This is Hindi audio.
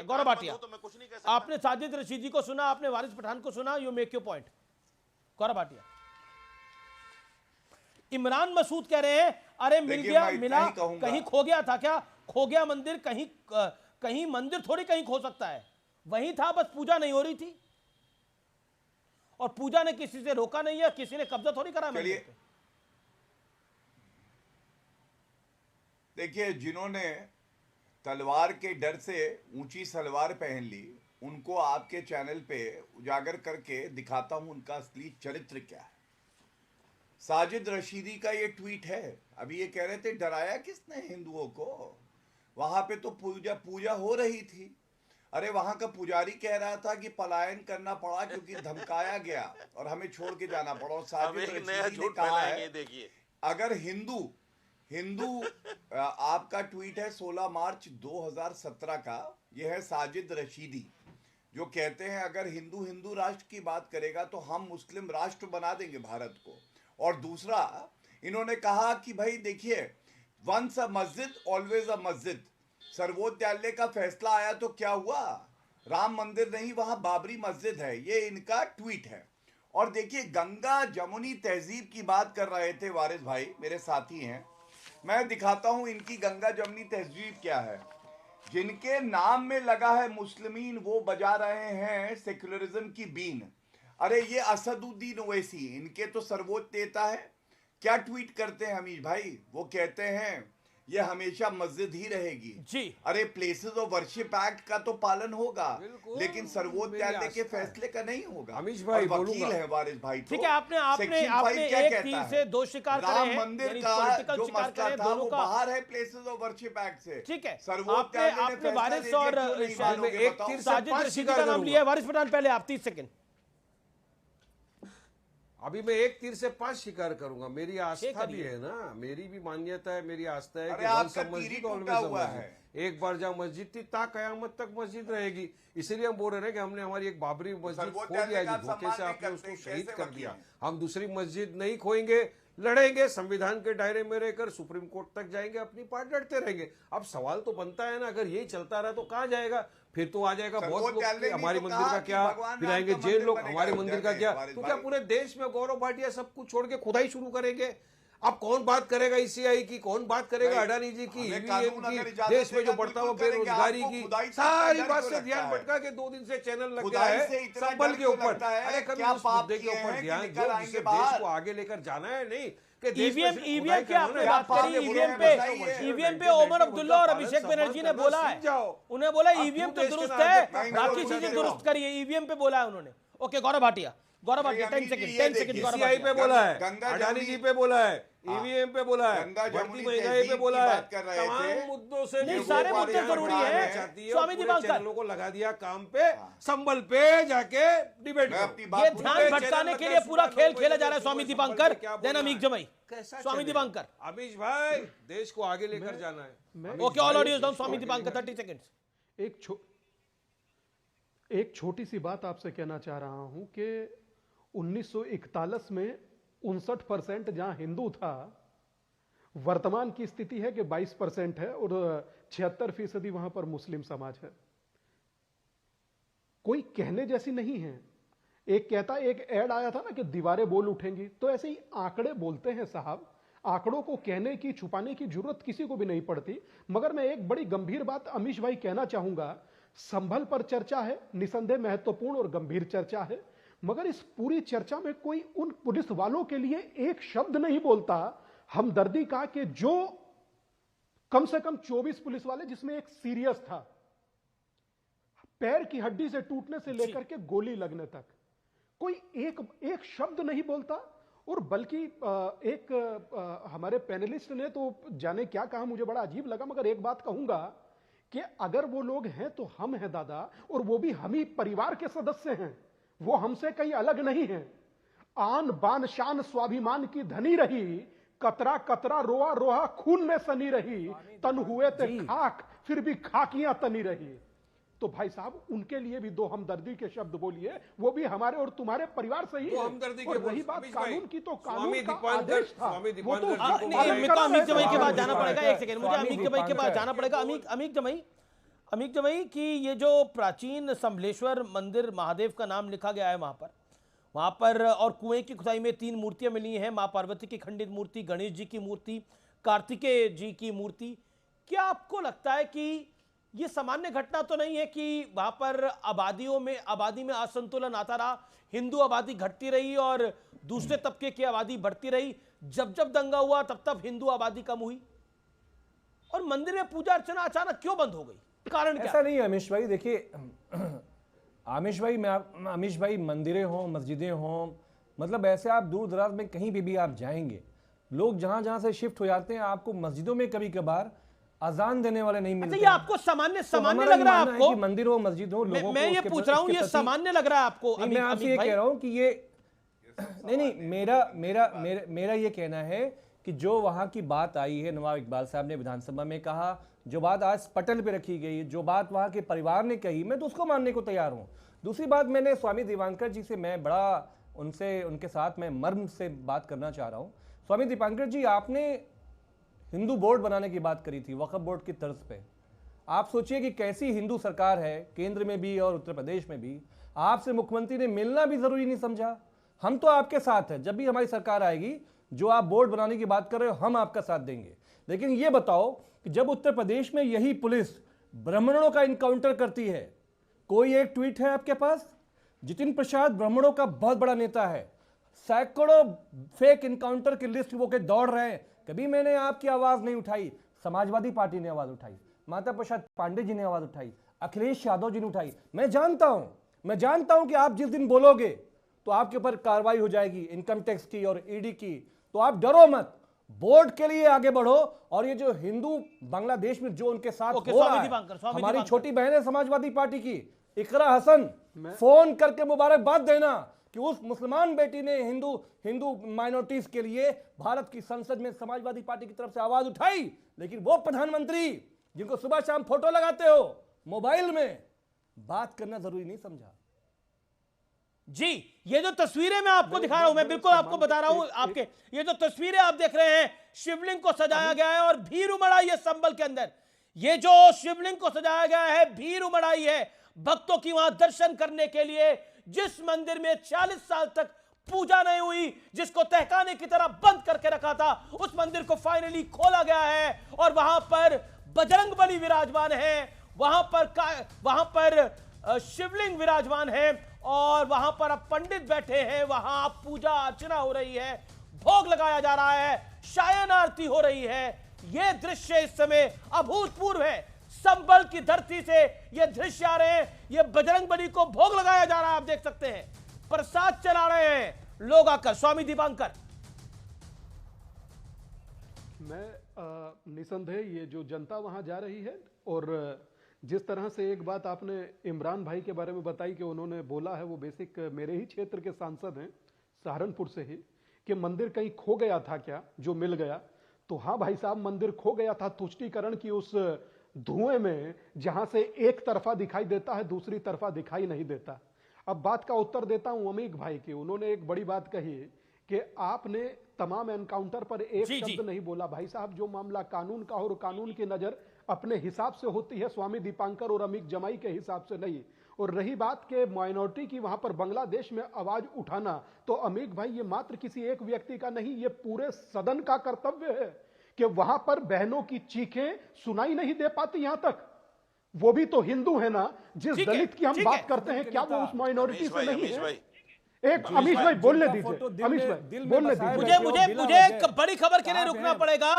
है गौरव भाटिया, आपने साजिद रशीदी को सुना, आपने वारिस पठान को सुना, you make your point. Gaurav Bhatia, Imran Masood कह रहे हैं अरे मिल गया, मिला, कहीं खो गया था क्या? खो गया मंदिर, कहीं मंदिर थोड़ी कहीं खो सकता है, वहीं था, बस पूजा नहीं हो रही थी, और पूजा ने किसी से रोका नहीं है, किसी ने कब्जा थोड़ी करा मंदिर पे। देखिए, जिन्होंने तलवार के डर से ऊंची सलवार पहन ली, उनको आपके चैनल पे उजागर करके दिखाता हूं उनका असली चरित्र क्या है। साजिद रशीदी का ये ट्वीट है। अभी ये कह रहे थे डराया किसने हिंदुओं को, वहां पे तो पूजा हो रही थी। अरे वहां का पुजारी कह रहा था कि पलायन करना पड़ा क्योंकि धमकाया गया और हमें छोड़ के जाना पड़ा। और साजिद रशीदी ने कहा है, अगर हिंदू आपका ट्वीट है 16 मार्च 2017 का, यह है साजिद रशीदी जो कहते हैं अगर हिंदू राष्ट्र की बात करेगा तो हम मुस्लिम राष्ट्र बना देंगे भारत को। और दूसरा, इन्होंने कहा कि भाई देखिए, वंस अ मस्जिद ऑलवेज अ मस्जिद। सर्वोच्च न्यायालय का फैसला आया तो क्या हुआ, राम मंदिर नहीं, वहां बाबरी मस्जिद है। ये इनका ट्वीट है। और देखिए, गंगा जमुनी तहजीब की बात कर रहे थे वारिस भाई, मेरे साथी हैं, मैं दिखाता हूं इनकी गंगा जमुनी तहजीब क्या है। जिनके नाम में लगा है मुस्लिमीन, वो बजा रहे हैं सेक्युलरिज्म की बीन। अरे ये असदुद्दीन ओवैसी, इनके तो सर्वोच्च नेता है, क्या ट्वीट करते हैं हमीश भाई? वो कहते हैं ये हमेशा मस्जिद ही रहेगी जी। अरे प्लेसेस ऑफ वर्शिप एक्ट का तो पालन होगा, लेकिन सर्वोच्च न्यायालय के फैसले का नहीं होगा। हमीश भाई वकील है वारिस भाई, ठीक है, आपने एक तीर से दो शिकार करे हैं, मंदिर का जो मसला था वो बाहर है प्लेसेस ऑफ वर्शिप एक्ट से। ठीक है, सर्वोच्च आपने वारिस और साजिद रशीदी का नाम लिया है। वारिस पठान पहले आप 30 सेकंड। अभी मैं एक तीर से 5 शिकार करूंगा। मेरी आस्था भी है ना, मेरी भी मान्यता है, मेरी आस्था है कि मस्जिद ऑलवेज, एक बार जहाँ मस्जिद थी ता कयामत तक मस्जिद रहेगी। इसीलिए हम बोल रहे हैं कि हमने हमारी एक बाबरी मस्जिद खो दिया, धोखे से आपने उसको शहीद कर दिया। हम दूसरी मस्जिद नहीं खोएंगे, लड़ेंगे, संविधान के दायरे में रहकर सुप्रीम कोर्ट तक जाएंगे, अपनी पार्ट लड़ते रहेंगे। अब सवाल तो बनता है ना, अगर यही चलता रहा तो कहाँ जाएगा? फिर तो आ जाएगा बहुत लोग, हमारे मंदिर का क्या, फिर आएंगे जेल लोग, हमारे मंदिर का क्या। तो क्या पूरे देश में गौरव भाटिया सब कुछ छोड़ के खुदाई शुरू करेंगे? अब कौन बात करेगा ईसीआई की, कौन बात करेगा अडानी जी की, ईवीएम की, देश में जो बढ़ता हुआ बेरोजगारी की, सारी बात से ध्यान भटका के 2 दिन से चैनल लग गया है संबल के ऊपर। अरे कभी उस मुद्दे के ऊपर ध्यान दो जिससे देश को आगे लेकर जाना है, नहीं ईवीएम की आपने बात करी। ईवीएम पे ओमर अब्दुल्ला और अभिषेक बनर्जी ने बोला है, उन्हें बोला ईवीएम तो दुरुस्त है, बाकी चीजें दुरुस्त करिए, ईवीएम पे बोला है उन्होंने। Okay Gaurav Bhatia 10 second. ECI पे बोला है, अडानी जी पे बोला है, ईवीएम पे बोला है, बढ़ती महंगाई पे बोला है, तमाम मुद्दों से नहीं, सारे मुद्दे जरूरी है। स्वामी दीपांकर को लगा दिया काम पे, संबल पे जाके डिबेट। ये ध्यान भटकाने के लिए पूरा खेल खेला जा रहा है स्वामी दीपांकर, देन अमीक जमाई। स्वामी दीपांकर, अमीश भाई, देश को आगे लेकर जाना है। Okay, all audios down. Swami Dipankar 30 seconds. एक छोटी सी बात आपसे कहना चाह रहा हूं कि 1941 में 59% जहां हिंदू था, वर्तमान की स्थिति है कि 22% है और 76% वहां पर मुस्लिम समाज है। कोई कहने जैसी नहीं है। एक कहता, एक ऐड आया था ना कि दीवारें बोल उठेंगी, तो ऐसे ही आंकड़े बोलते हैं साहब। आंकड़ों को कहने की, छुपाने की जरूरत किसी को भी नहीं पड़ती। मगर मैं एक बड़ी गंभीर बात अमीश भाई कहना चाहूंगा। संभल पर चर्चा है, निसंदेह महत्वपूर्ण और गंभीर चर्चा है, मगर इस पूरी चर्चा में कोई उन पुलिस वालों के लिए एक शब्द नहीं बोलता हमदर्दी का, कि जो कम से कम 24 पुलिस वाले, जिसमें एक सीरियस था, पैर की हड्डी से टूटने से लेकर के गोली लगने तक, कोई एक शब्द नहीं बोलता। और बल्कि हमारे पैनलिस्ट ने तो जाने क्या कहा, मुझे बड़ा अजीब लगा। मगर एक बात कहूंगा कि अगर वो लोग हैं तो हम हैं दादा, और वो भी हम ही परिवार के सदस्य हैं, वो हमसे कहीं अलग नहीं है। आन बान शान स्वाभिमान की धनी रही, कतरा कतरा रोआ रोहा खून में सनी रही, तन हुए थे खाक फिर भी खाकियां तनी रही। तो भाई साहब, उनके लिए भी दो हमदर्दी के शब्द बोलिए, वो भी हमारे और तुम्हारे परिवार से ही है। और रही बात कानून की, तो कानून का आदेश था, वो तो अमीक जमाई के बाद जाना पड़ेगा। एक सेकंड, मुझे अमीक जमाई के बाद जाना पड़ेगा। अमीक जमाई, अमीक जमाई कि ये जो प्राचीन संबलेश्वर मंदिर महादेव का नाम लिखा गया है वहाँ पर और कुएं की खुदाई में 3 मूर्तियां मिली हैं, माँ पार्वती की खंडित मूर्ति, गणेश जी की मूर्ति, कार्तिकेय जी की मूर्ति। क्या आपको लगता है कि ये सामान्य घटना तो नहीं है कि वहाँ पर आबादी में असंतुलन आता रहा, हिंदू आबादी घटती रही और दूसरे तबके की आबादी बढ़ती रही, जब जब दंगा हुआ तब तब हिंदू आबादी कम हुई और मंदिर में पूजा अर्चना अचानक क्यों बंद हो गई? कारण क्या? ऐसा नहीं है अमीश भाई, देखिए अमीश भाई मंदिरें हों, मस्जिदें हों, मतलब ऐसे आप दूर दराज में कहीं भी आप जाएंगे, लोग जहां जहां से शिफ्ट हो जाते हैं, आपको मस्जिदों में कभी कभार अजान देने वाले नहीं मिलते। ये आपको सामान्य लग रहा है आपको? मंदिर हो, मस्जिद हो, लोगों मैं ये पूछ रहा हूं, ये सामान्य लग रहा है आपको? मैं आपसे ये कह रहा हूं कि ये नहीं, मेरा ये कहना है कि जो वहां की बात आई है, नवाब इकबाल साहब ने विधानसभा में कहा, जो बात आज पटल पे रखी गई, जो बात वहां के परिवार ने कही, मैं तो उसको मानने को तैयार हूं। दूसरी बात, मैंने स्वामी दीपांकर जी से मैं बड़ा उनके साथ मैं मर्म से बात करना चाह रहा हूं। स्वामी दीपांकर जी, आपने हिंदू बोर्ड बनाने की बात करी थी वक्फ बोर्ड की तर्ज पे। आप सोचिए कि कैसी हिंदू सरकार है, केंद्र में भी और उत्तर प्रदेश में भी। आपसे मुख्यमंत्री ने मिलना भी जरूरी नहीं समझा। हम तो आपके साथ हैं, जब भी हमारी सरकार आएगी, जो आप बोर्ड बनाने की बात कर रहे हो, हम आपका साथ देंगे। लेकिन ये बताओ कि जब उत्तर प्रदेश में यही पुलिस ब्राह्मणों का इनकाउंटर करती है, कोई एक ट्वीट है आपके पास? जितिन प्रसाद ब्राह्मणों का बहुत बड़ा नेता है, सैकड़ों फेक इनकाउंटर की लिस्ट वो के दौड़ रहे हैं। कभी मैंने आपकी आवाज नहीं उठाई, समाजवादी पार्टी ने आवाज उठाई, माता प्रसाद पांडे जी ने आवाज उठाई, अखिलेश यादव जी ने उठाई। मैं जानता हूं कि आप जिस दिन बोलोगे तो आपके ऊपर कार्रवाई हो जाएगी, इनकम टैक्स की और ईडी की। तो आप डरो मत, बोर्ड के लिए आगे बढ़ो। और ये जो हिंदू बांग्लादेश में जो उनके साथ हो रहा है, हमारी छोटी बहन है समाजवादी पार्टी की इकरा हसन, फोन करके मुबारकबाद देना कि उस मुसलमान बेटी ने हिंदू माइनॉरिटीज के लिए भारत की संसद में समाजवादी पार्टी की तरफ से आवाज उठाई। लेकिन वो प्रधानमंत्री जिनको सुबह शाम फोटो लगाते हो मोबाइल में, बात करना जरूरी नहीं समझा। जी, ये जो तस्वीरें मैं आपको दिखा रहा हूं, मैं बिल्कुल आपको बता रहा हूं, आपके ये जो तस्वीरें आप देख रहे हैं, शिवलिंग को सजाया गया है और भीड़ उमड़ाई है संबल के अंदर। ये जो शिवलिंग को सजाया गया है, भीड़ उमड़ाई है भक्तों की वहां दर्शन करने के लिए। जिस मंदिर में 40 साल तक पूजा नहीं हुई, जिसको तहखाने की तरह बंद करके रखा था, उस मंदिर को फाइनली खोला गया है और वहां पर बजरंगबली विराजमान है, वहां पर शिवलिंग विराजमान है और वहां पर अब पंडित बैठे हैं, वहां पूजा अर्चना हो रही है, भोग लगाया जा रहा है, शायन आरती हो रही है। यह दृश्य इस समय अभूतपूर्व है। संबल की धरती से ये दृश्य आ रहे हैं, ये बजरंगबली को भोग लगाया जा रहा है, आप देख सकते हैं, प्रसाद चला रहे हैं लोग आकर। स्वामी दीपांकर, मैं निसंदेह ये जो जनता वहां जा रही है और जिस तरह से एक बात आपने इमरान भाई के बारे में बताई कि उन्होंने बोला है, वो बेसिक मेरे ही क्षेत्र के सांसद हैं, सहारनपुर से ही, कि मंदिर कहीं खो गया था क्या जो मिल गया। तो हाँ भाई साहब, मंदिर खो गया था तुष्टीकरण की उस धुएं में, जहां से एक तरफा दिखाई देता है, दूसरी तरफा दिखाई नहीं देता। अब बात का उत्तर देता हूं अमीक भाई की। उन्होंने एक बड़ी बात कही कि आपने तमाम एनकाउंटर पर एक शब्द नहीं बोला। भाई साहब, जो मामला कानून का और कानून की नजर अपने हिसाब से होती है, स्वामी दीपांकर और अमीक जमाई के हिसाब से नहीं। और रही बात के माइनॉरिटी की वहां पर बांग्लादेश में आवाज उठाना, तो अमीक भाई ये मात्र किसी एक व्यक्ति का नहीं, ये पूरे सदन का कर्तव्य है कि वहां पर बहनों की चीखें सुनाई नहीं दे पाती। यहां तक वो भी तो हिंदू है ना, जिस दलित की हम बात करते हैं, क्या वो उस माइनॉरिटी से नहीं है? एक अमीश भाई बोलने दीजिए, अमीश भाई बोलने दीजिए। मुझे एक बड़ी खबर के लिए रुकना पड़ेगा।